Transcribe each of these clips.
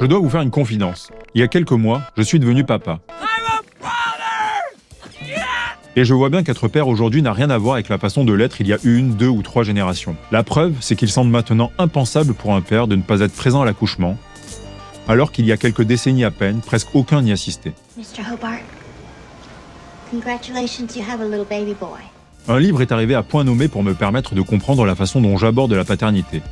Je dois vous faire une confidence. Il y a quelques mois, je suis devenu papa. Et je vois bien qu'être père aujourd'hui n'a rien à voir avec la façon de l'être il y a 1, 2 ou 3 générations. La preuve, c'est qu'il semble maintenant impensable pour un père de ne pas être présent à l'accouchement, alors qu'il y a quelques décennies à peine, presque aucun n'y assistait. Mr. Hobart, congratulations, you have a little baby boy. Un livre est arrivé à point nommé pour me permettre de comprendre la façon dont j'aborde la paternité.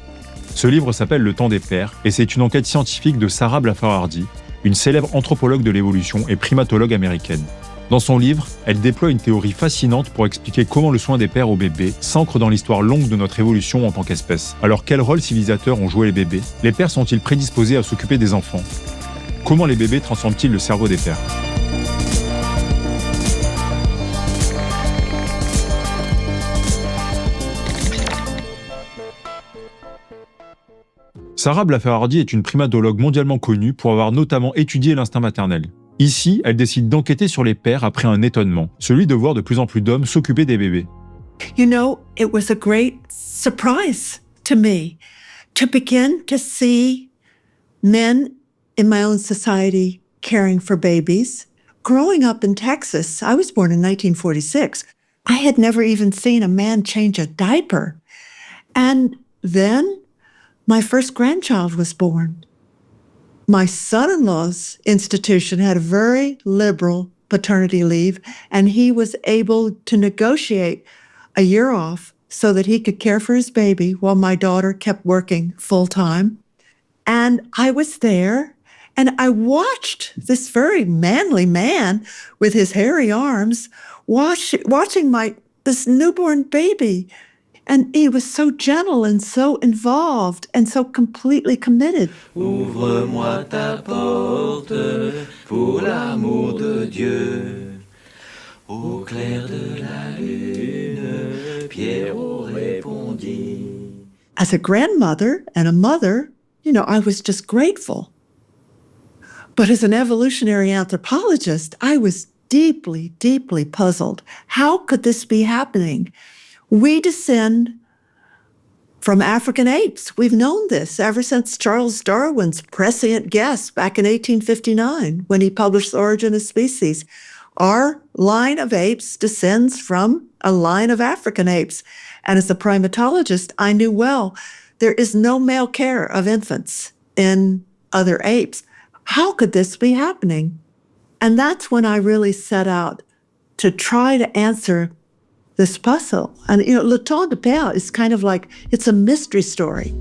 Ce livre s'appelle Le Temps des pères, et c'est une enquête scientifique de Sarah Blaffer Hrdy, une célèbre anthropologue de l'évolution et primatologue américaine. Dans son livre, elle déploie une théorie fascinante pour expliquer comment le soin des pères aux bébés s'ancre dans l'histoire longue de notre évolution en tant qu'espèce. Alors quel rôle civilisateur ont joué les bébés? Les pères sont-ils prédisposés à s'occuper des enfants? Comment les bébés transforment-ils le cerveau des pères? Sarah Blaffer Hrdy est une primatologue mondialement connue pour avoir notamment étudié l'instinct maternel. Ici, elle décide d'enquêter sur les pères après un étonnement, celui de voir de plus en plus d'hommes s'occuper des bébés. You know, it was a great surprise to me to begin to see men in my own society caring for babies. Growing up in Texas, I was born in 1946. I had never even seen a man change a diaper. And then my first grandchild was born. My son-in-law's institution had a very liberal paternity leave, and he was able to negotiate a year off so that he could care for his baby while my daughter kept working full-time. And I was there, and I watched this very manly man with his hairy arms watching this newborn baby. And he was so gentle and so involved and so completely committed. Ouvre-moi ta porte pour l'amour de Dieu. Au clair de la lune, Pierrot répondit. As a grandmother and a mother, you know, I was just grateful. But as an evolutionary anthropologist, I was deeply, deeply puzzled. How could this be happening? We descend from African apes. We've known this ever since Charles Darwin's prescient guess back in 1859 when he published The Origin of Species. Our line of apes descends from a line of African apes. And as a primatologist, I knew well there is no male care of infants in other apes. How could this be happening? And that's when I really set out to try to answer this puzzle. And, you know, Le Temps des pères is kind of like, it's a mystery story.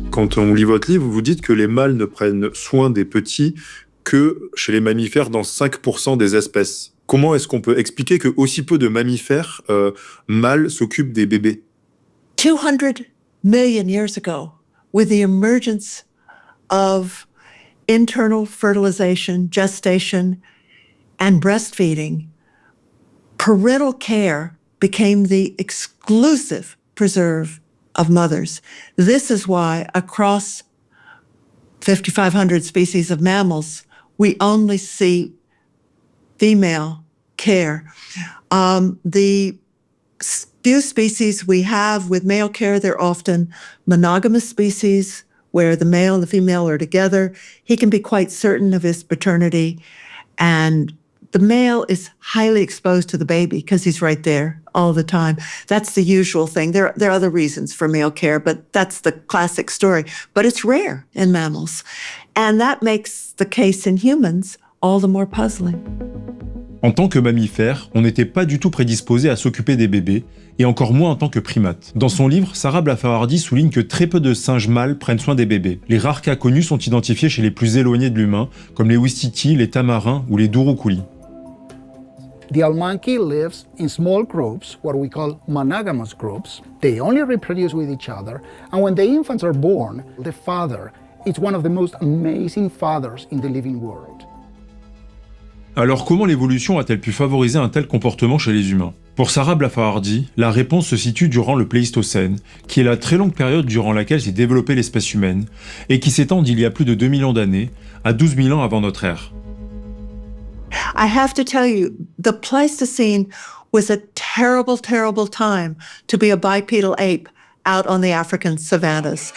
Quand on lit votre livre, vous dites que les mâles ne prennent soin des petits que chez les mammifères dans 5% des espèces. Comment est-ce qu'on peut expliquer que aussi peu de mammifères mâles s'occupent des bébés? 200 million years ago, with the emergence of internal fertilization, gestation, and breastfeeding, parental care became the exclusive preserve of mothers. This is why across 5,500 species of mammals, we only see female care. The few species we have with male care, they're often monogamous species where the male and the female are together. He can be quite certain of his paternity, and the male is highly exposed to the baby because he's right there all the time. That's the usual thing. There are other reasons for male care, but that's the classic story. But it's rare in mammals. And that makes the case in humans all the more puzzling. En tant que mammifère, on n'était pas du tout prédisposé à s'occuper des bébés, et encore moins en tant que primate. Dans son livre, Sarah Blaffer Hrdy souligne que très peu de singes mâles prennent soin des bébés. Les rares cas connus sont identifiés chez les plus éloignés de l'humain, comme les ouistiti, les tamarins ou les douroucoulis. The owl monkey lives in small groups, what we call monogamous groups. They only reproduce with each other, and when the infants are born, the father is one of the most amazing fathers in the living world. Alors comment l'évolution a-t-elle pu favoriser un tel comportement chez les humains? Pour Sarah Blaffer Hrdy, la réponse se situe durant le Pléistocène, qui est la très longue période durant laquelle s'est développée l'espèce humaine, et qui s'étend d'il y a plus de 2 millions d'années à 12 000 ans avant notre ère. I have to tell you, The Pleistocene was a terrible, terrible time to be a bipedal ape out on the African savannas.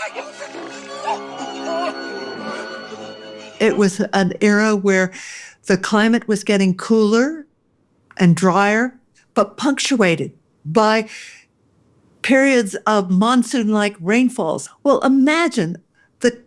It was an era where the climate was getting cooler and drier, but punctuated by periods of monsoon-like rainfalls. Well, imagine the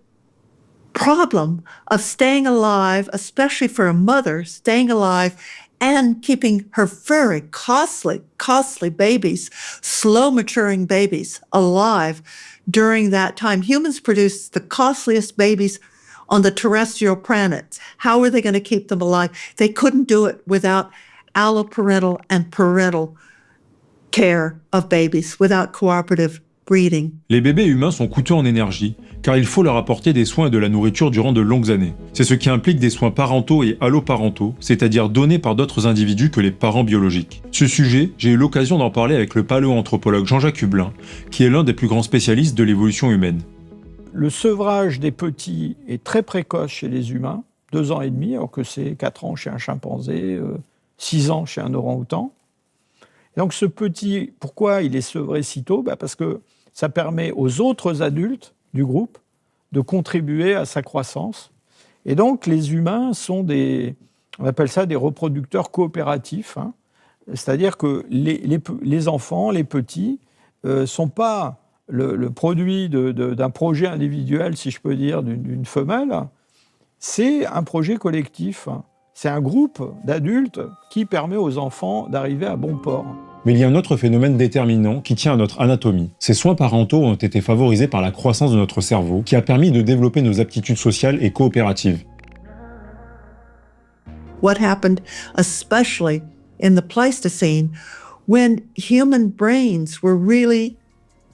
problem of staying alive, especially for a mother, staying alive and keeping her very costly babies, slow-maturing babies, alive during that time. Humans produced the costliest babies on the terrestrial planets. How were they going to keep them alive? They couldn't do it without alloparental and parental care of babies, without cooperative breeding. Les bébés humains sont coûteux en énergie, car il faut leur apporter des soins et de la nourriture durant de longues années. C'est ce qui implique des soins parentaux et alloparentaux, c'est-à-dire donnés par d'autres individus que les parents biologiques. Ce sujet, j'ai eu l'occasion d'en parler avec le paléoanthropologue Jean-Jacques Hublin, qui est l'un des plus grands spécialistes de l'évolution humaine. Le sevrage des petits est très précoce chez les humains, 2 ans et demi, alors que c'est 4 ans chez un chimpanzé, 6 ans chez un orang-outan. Et donc ce petit, pourquoi il est sevré si tôt ? Parce que ça permet aux autres adultes du groupe de contribuer à sa croissance. Et donc les humains sont on appelle ça des reproducteurs coopératifs, hein. C'est-à-dire que les enfants, les petits, sont pas le produit d'un projet individuel, si je peux dire, d'une femelle. C'est un projet collectif. C'est un groupe d'adultes qui permet aux enfants d'arriver à bon port. Mais il y a un autre phénomène déterminant qui tient à notre anatomie. Ces soins parentaux ont été favorisés par la croissance de notre cerveau, qui a permis de développer nos aptitudes sociales et coopératives. What happened, especially in the Pleistocene, when human brains were really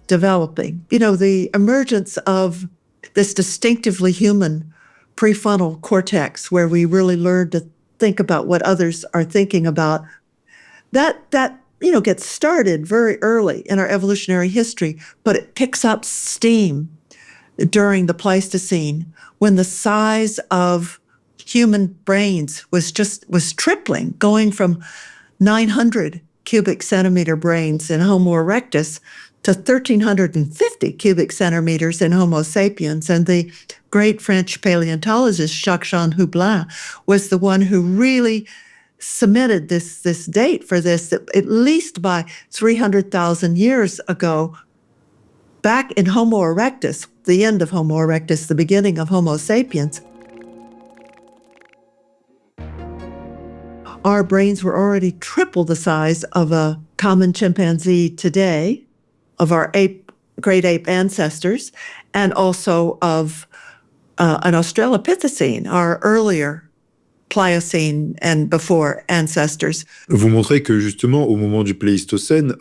developing. You know, the emergence of this distinctively human prefrontal cortex, where we really learn to think about what others are thinking about, that gets started very early in our evolutionary history, but it picks up steam during the Pleistocene when the size of human brains was tripling, going from 900 cubic centimeter brains in Homo erectus to 1,350 cubic centimeters in Homo sapiens. And the great French paleontologist Jacques-Jean Hublin was the one who really submitted this date for this, that at least by 300,000 years ago, back in Homo erectus, the end of Homo erectus, the beginning of Homo sapiens, our brains were already triple the size of a common chimpanzee today, of our great ape ancestors, and also of an Australopithecine, our earlier Pliocene and before ancestors. Vous montrez que justement, au moment du Pléistocène,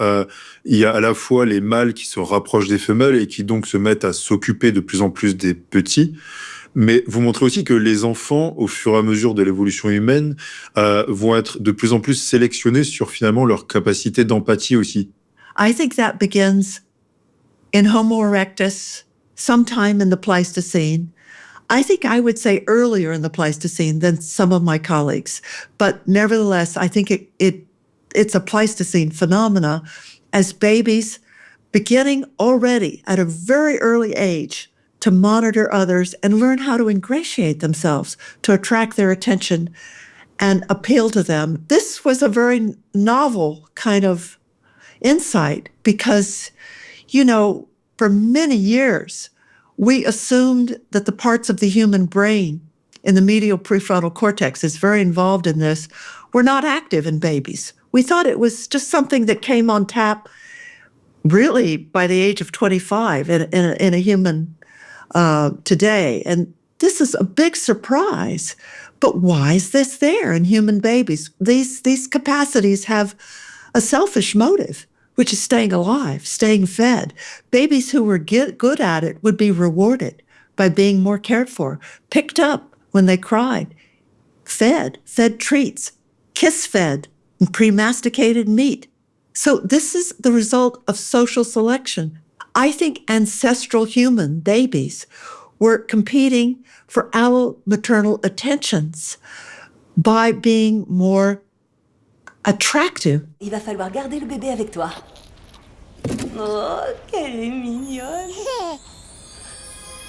il y a à la fois les mâles qui se rapprochent des femelles et qui donc se mettent à s'occuper de plus en plus des petits. Mais vous montrez aussi que les enfants, au fur et à mesure de l'évolution humaine, vont être de plus en plus sélectionnés sur finalement leur capacité d'empathie aussi. I think that begins in Homo erectus, sometime in the Pleistocene. I think I would say earlier in the Pleistocene than some of my colleagues. But nevertheless, I think it's a Pleistocene phenomena as babies beginning already at a very early age to monitor others and learn how to ingratiate themselves, to attract their attention and appeal to them. This was a very novel kind of insight because, for many years, we assumed that the parts of the human brain in the medial prefrontal cortex is very involved in this were not active in babies. We thought it was just something that came on tap really by the age of 25 in a human today. And this is a big surprise. But why is this there in human babies? These capacities have a selfish motive, which is staying alive, staying fed. Babies who were good at it would be rewarded by being more cared for, picked up when they cried, fed treats, kiss-fed, and pre-masticated meat. So this is the result of social selection. I think ancestral human babies were competing for allomaternal attentions by being more attractive. Il va falloir garder le bébé avec toi. Oh, qu'elle est mignonne.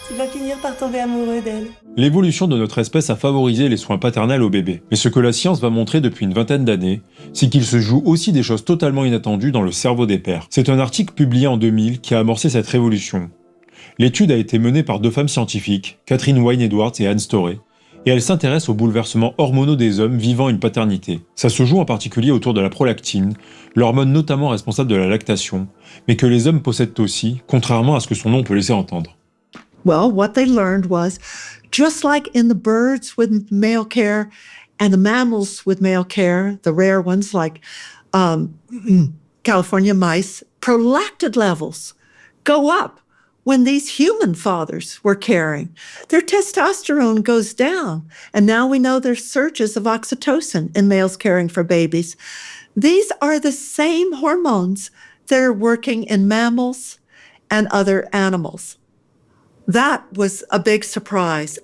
Tu vas finir par tomber amoureux d'elle. L'évolution de notre espèce a favorisé les soins paternels aux bébés. Mais ce que la science va montrer depuis une vingtaine d'années, c'est qu'il se joue aussi des choses totalement inattendues dans le cerveau des pères. C'est un article publié en 2000 qui a amorcé cette révolution. L'étude a été menée par deux femmes scientifiques, Catherine Wynne-Edwards et Anne Storey, et elle s'intéresse aux bouleversements hormonaux des hommes vivant une paternité. Ça se joue en particulier autour de la prolactine, l'hormone notamment responsable de la lactation, mais que les hommes possèdent aussi, contrairement à ce que son nom peut laisser entendre. Well, what they learned was, just like in the birds with male care and the mammals with male care, the rare ones like California mice, prolactin levels go up when these human fathers were caring. Their testosterone goes down, and now we know there's surges of oxytocin in males caring for babies. These are the same hormones that are working in mammals and other animals. That was a big surprise.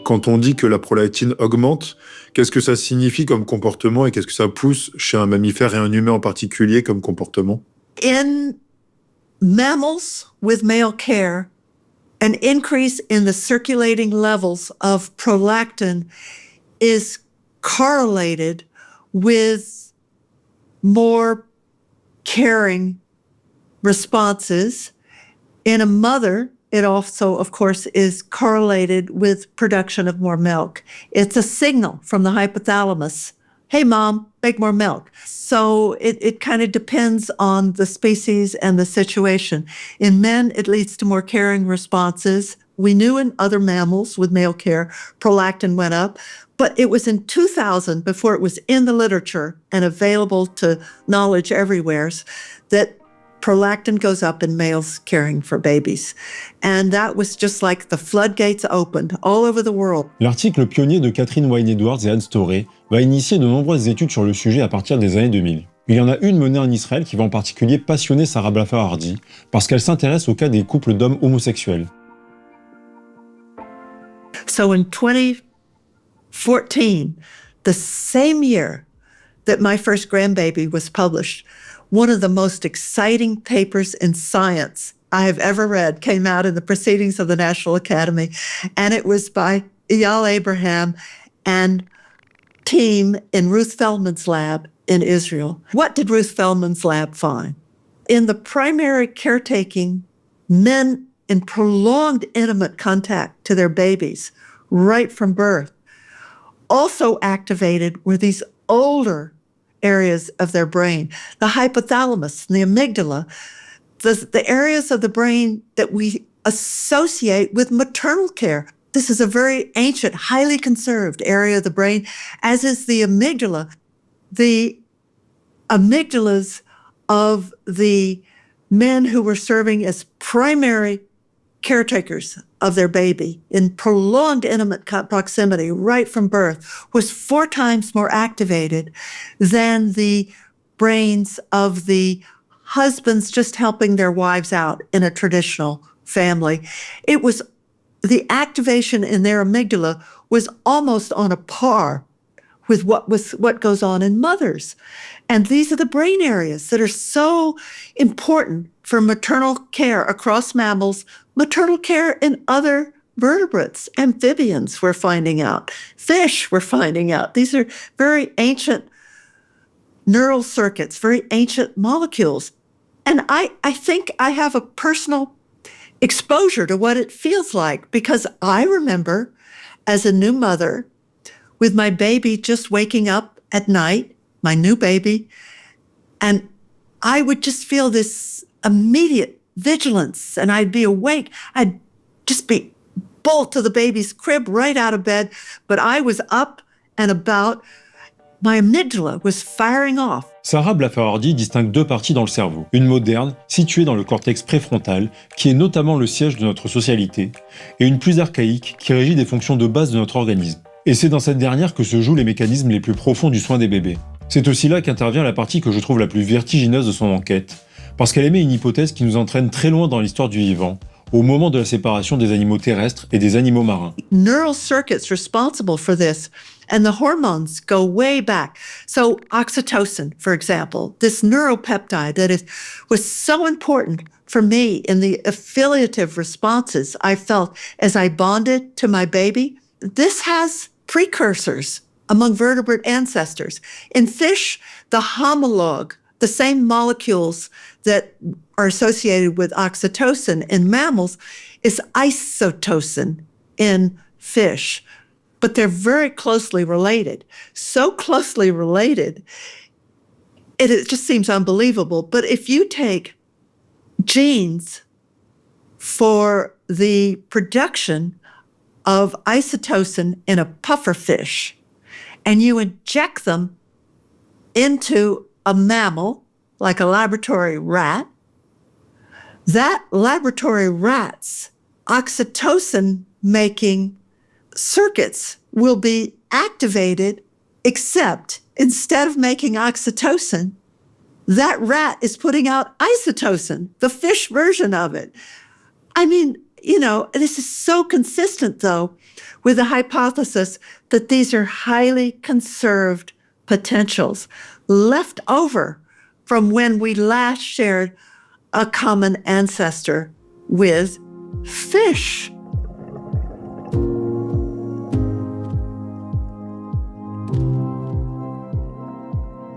Quand on dit que la prolactine augmente, qu'est-ce que ça signifie comme comportement et qu'est-ce que ça pousse chez un mammifère et un humain en particulier comme comportement? In mammals with male care, an increase in the circulating levels of prolactin is correlated with more caring responses. In a mother, it also, of course, is correlated with production of more milk. It's a signal from the hypothalamus. Hey, Mom, make more milk. So it kind of depends on the species and the situation. In men, it leads to more caring responses. We knew in other mammals with male care, prolactin went up, but it was in 2000, before it was in the literature and available to knowledge everywhere, that prolactin goes up in males caring for babies. And that was just like the floodgates opened all over the world. L'article pionnier de Catherine Wynne-Edwards et Anne Storey va initier de nombreuses études sur le sujet à partir des années 2000. Il y en a une menée en Israël qui va en particulier passionner Sarah Blaffer Hrdy, parce qu'elle s'intéresse au cas des couples d'hommes homosexuels. So in 2014, the same year that my first grandbaby was published, one of the most exciting papers in science I have ever read came out in the Proceedings of the National Academy, and it was by Eyal Abraham and team in Ruth Feldman's lab in Israel. What did Ruth Feldman's lab find? In the primary caretaking, men in prolonged intimate contact to their babies right from birth, also activated were these older areas of their brain, the hypothalamus and the amygdala, the areas of the brain that we associate with maternal care. This is a very ancient, highly conserved area of the brain, as is the amygdala. The amygdalas of the men who were serving as primary caretakers of their baby in prolonged intimate proximity right from birth was 4 times more activated than the brains of the husbands just helping their wives out in a traditional family. It was the activation in their amygdala was almost on a par with what goes on in mothers. And these are the brain areas that are so important for maternal care across mammals, maternal care in other vertebrates, amphibians, we're finding out. Fish, we're finding out. These are very ancient neural circuits, very ancient molecules. And I think I have a personal exposure to what it feels like, because I remember as a new mother with my baby just waking up at night, my new baby, and I would just feel this immediate vigilance, and I'd be awake. I'd just be bolt to the baby's crib right out of bed, but I was up and about. My amygdala was firing off. Sarah Blaffer Hrdy distingue 2 parties dans le cerveau. Une moderne, située dans le cortex préfrontal, qui est notamment le siège de notre socialité, et une plus archaïque, qui régit des fonctions de base de notre organisme. Et c'est dans cette dernière que se jouent les mécanismes les plus profonds du soin des bébés. C'est aussi là qu'intervient la partie que je trouve la plus vertigineuse de son enquête, parce qu'elle émet une hypothèse qui nous entraîne très loin dans l'histoire du vivant, au moment de la séparation des animaux terrestres et des animaux marins. Neural circuits responsible for this, and the hormones go way back. So oxytocin, for example, this neuropeptide that was so important for me in the affiliative responses I felt as I bonded to my baby, this has precursors among vertebrate ancestors. In fish, the homologue, the same molecules that are associated with oxytocin in mammals, is isotocin in fish. But they're very closely related. So closely related, it just seems unbelievable. But if you take genes for the production of isotocin in a pufferfish, and you inject them into a mammal, like a laboratory rat, that laboratory rat's oxytocin-making circuits will be activated, except instead of making oxytocin, that rat is putting out isotocin, the fish version of it. I mean, this is so consistent, though, with the hypothesis that these are highly conserved potentials left over from when we last shared a common ancestor with fish.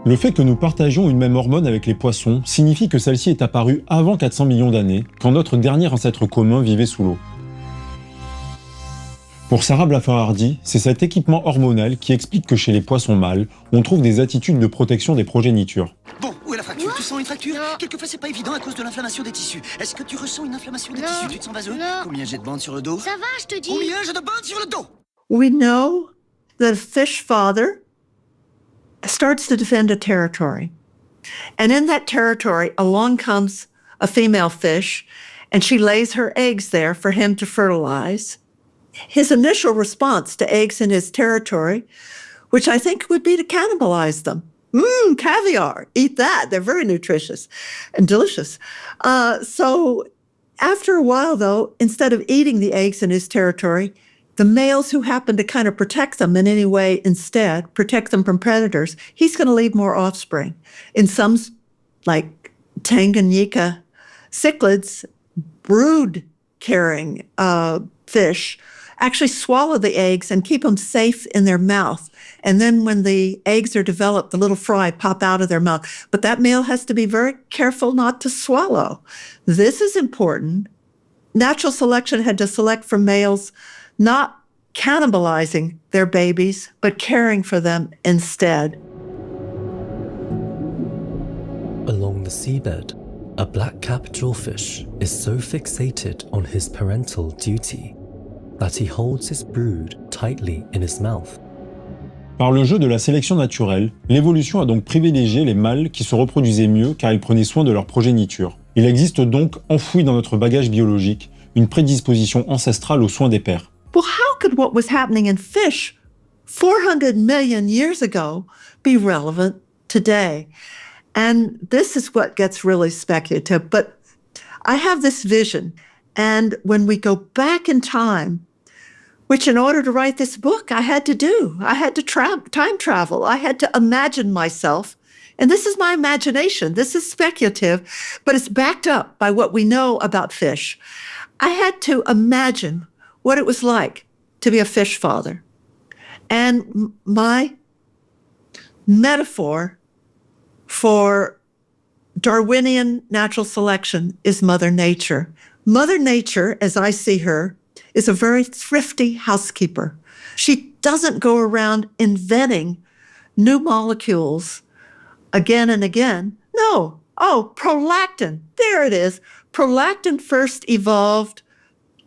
Le fait que nous partagions une même hormone avec les poissons signifie que celle-ci est apparue avant 400 millions d'années, quand notre dernier ancêtre commun vivait sous l'eau. Pour Sarah Blaffer Hrdy, c'est cet équipement hormonal qui explique que chez les poissons mâles, on trouve des attitudes de protection des progénitures. Bon, où est la fracture? Tu sens une fracture? Quelquefois, c'est pas évident à cause de l'inflammation des tissus. Est-ce que tu ressens une inflammation des tissus? Tu te sens vaseux? Combien j'ai de bandes sur le dos? Ça va, je te dis. Combien j'ai de bandes sur le dos? We know that a fish father starts to defend a territory. And in that territory, along comes a female fish, and she lays her eggs there for him to fertilize. His initial response to eggs in his territory, which I think would be to cannibalize them. Caviar, eat that. They're very nutritious and delicious. So after a while, though, instead of eating the eggs in his territory, the males who happen to kind of protect them in any way instead, protect them from predators, he's going to leave more offspring. In some, like Tanganyika cichlids, brood-carrying fish actually swallow the eggs and keep them safe in their mouth. And then when the eggs are developed, the little fry pop out of their mouth. But that male has to be very careful not to swallow. This is important. Natural selection had to select for males not cannibalizing their babies, but caring for them instead. Along the seabed, a black-capped jawfish is so fixated on his parental duty that he holds his brood tightly in his mouth. Par le jeu de la sélection naturelle, l'évolution a donc privilégié les mâles qui se reproduisaient mieux car ils prenaient soin de leur progéniture. Il existe donc, enfoui dans notre bagage biologique, une prédisposition ancestrale aux soins des pères. Well, how could what was happening in fish 400 million years ago be relevant today? And this is what gets really speculative. But I have this vision. And when we go back in time, which in order to write this book, I had to do. I had to time travel. I had to imagine myself. And this is my imagination. This is speculative, but it's backed up by what we know about fish. I had to imagine what it was like to be a fish father. And my metaphor for Darwinian natural selection is Mother Nature. Mother Nature, as I see her, is a very thrifty housekeeper. She doesn't go around inventing new molecules again and again. No. Oh, prolactin. There it is. Prolactin first evolved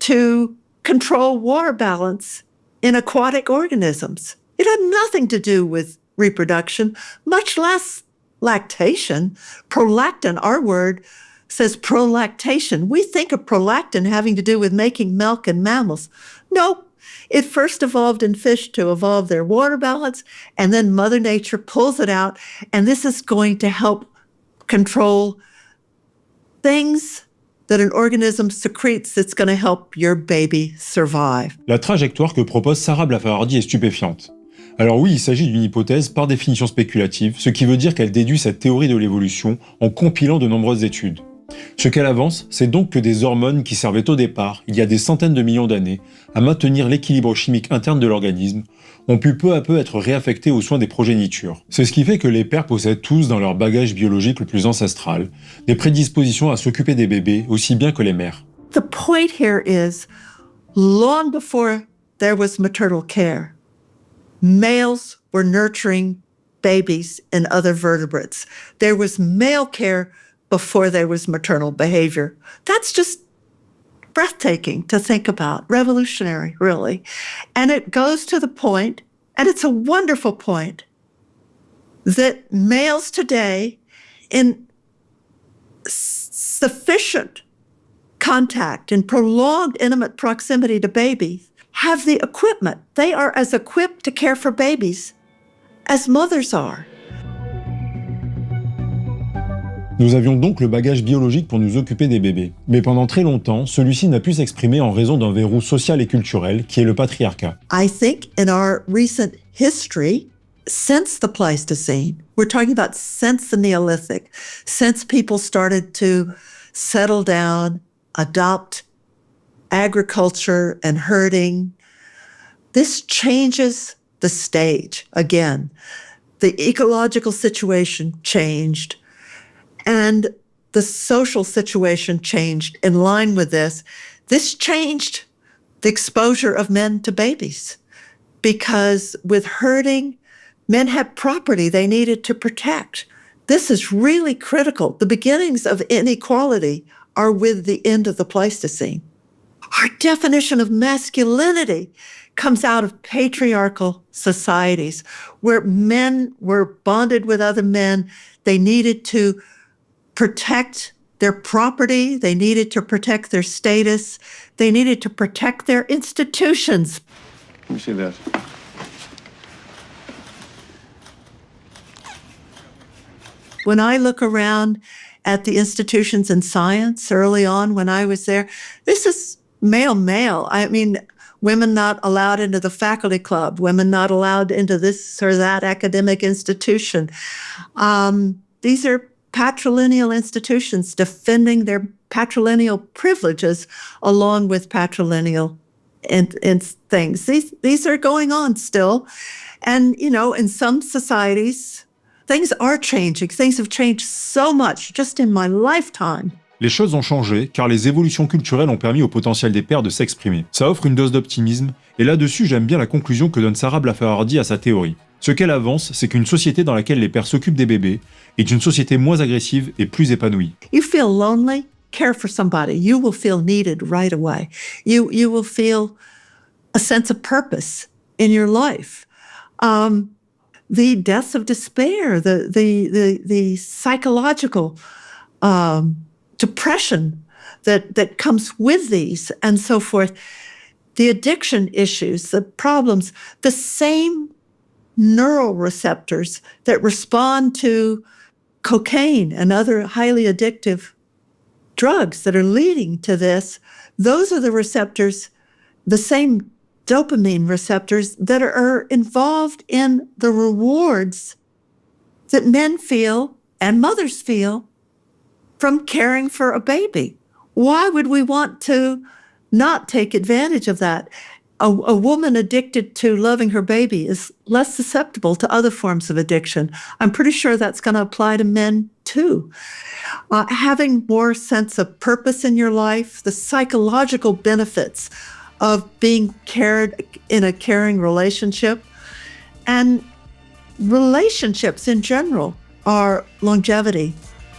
to control water balance in aquatic organisms. It had nothing to do with reproduction, much less lactation. Prolactin, our word, says prolactation. We think of prolactin having to do with making milk in mammals. Nope. It first evolved in fish to evolve their water balance, and then Mother Nature pulls it out, and this is going to help control things that an organism secretes that's going to help your baby survive. La trajectoire que propose Sarah Blaffer Hrdy est stupéfiante. Alors oui, il s'agit d'une hypothèse par définition spéculative, ce qui veut dire qu'elle déduit cette théorie de l'évolution en compilant de nombreuses études. Ce qu'elle avance, c'est donc que des hormones qui servaient au départ, il y a des centaines de millions d'années, à maintenir l'équilibre chimique interne de l'organisme, ont pu peu à peu être réaffectées aux soins des progénitures. C'est ce qui fait que les pères possèdent tous dans leur bagage biologique le plus ancestral des prédispositions à s'occuper des bébés aussi bien que les mères. The point here is, long before there was maternal care, males were nurturing babies and other vertebrates. There was male care before there was maternal behavior. That's just breathtaking to think about, revolutionary, really. And it goes to the point, and it's a wonderful point, that males today, in sufficient contact, in prolonged intimate proximity to babies, have the equipment. They are as equipped to care for babies as mothers are. Nous avions donc le bagage biologique pour nous occuper des bébés. Mais pendant très longtemps, celui-ci n'a pu s'exprimer en raison d'un verrou social et culturel qui est le patriarcat. I think in our recent history, since the Pleistocene, we're talking about since the Neolithic, since people started to settle down, adopt agriculture and herding, this changes the stage again. The ecological situation changed. And the social situation changed in line with this. This changed the exposure of men to babies because with herding, men had property they needed to protect. This is really critical. The beginnings of inequality are with the end of the Pleistocene. Our definition of masculinity comes out of patriarchal societies where men were bonded with other men. They needed to protect their property. They needed to protect their status. They needed to protect their institutions. Let me see that. When I look around at the institutions in science early on when I was there, this is male. I mean, women not allowed into the faculty club, women not allowed into this or that academic institution. These are patrilineal institutions defending their patrilineal privileges along with patrilineal things. These are going on still. And, you know, in some societies, things are changing. Things have changed so much just in my lifetime. Les choses ont changé car les évolutions culturelles ont permis au potentiel des pères de s'exprimer. Ça offre une dose d'optimisme, et là-dessus j'aime bien la conclusion que donne Sarah Blaffer Hrdy à sa théorie. Ce qu'elle avance, c'est qu'une société dans laquelle les pères s'occupent des bébés est une société moins agressive et plus épanouie. You feel lonely, care for somebody. You will feel needed right away. You will feel a sense of purpose in your life. The deaths of despair, the psychological depression that comes with these and so forth, the addiction issues, the problems, the same neural receptors that respond to cocaine and other highly addictive drugs that are leading to this, those are the receptors, the same dopamine receptors that are involved in the rewards that men feel and mothers feel from caring for a baby. Why would we want to not take advantage of that? A woman addicted to loving her baby is less susceptible to other forms of addiction. I'm pretty sure that's going to apply to men too. Having more sense of purpose in your life, the psychological benefits of being cared in a caring relationship, and relationships in general are longevity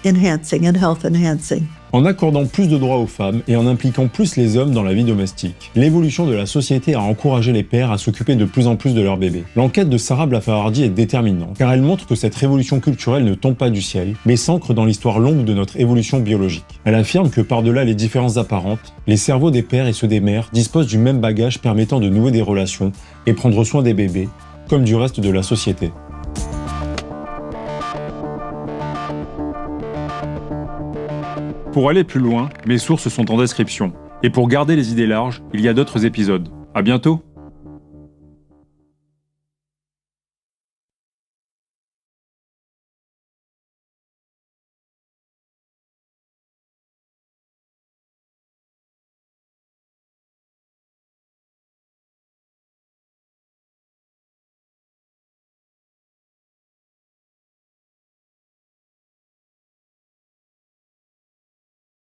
enhancing and health enhancing. En accordant plus de droits aux femmes et en impliquant plus les hommes dans la vie domestique, l'évolution de la société a encouragé les pères à s'occuper de plus en plus de leurs bébés. L'enquête de Sarah Blaffer Hrdy est déterminante, car elle montre que cette révolution culturelle ne tombe pas du ciel, mais s'ancre dans l'histoire longue de notre évolution biologique. Elle affirme que par-delà les différences apparentes, les cerveaux des pères et ceux des mères disposent du même bagage permettant de nouer des relations et prendre soin des bébés, comme du reste de la société. Pour aller plus loin, mes sources sont en description. Et pour garder les idées larges, il y a d'autres épisodes. À bientôt!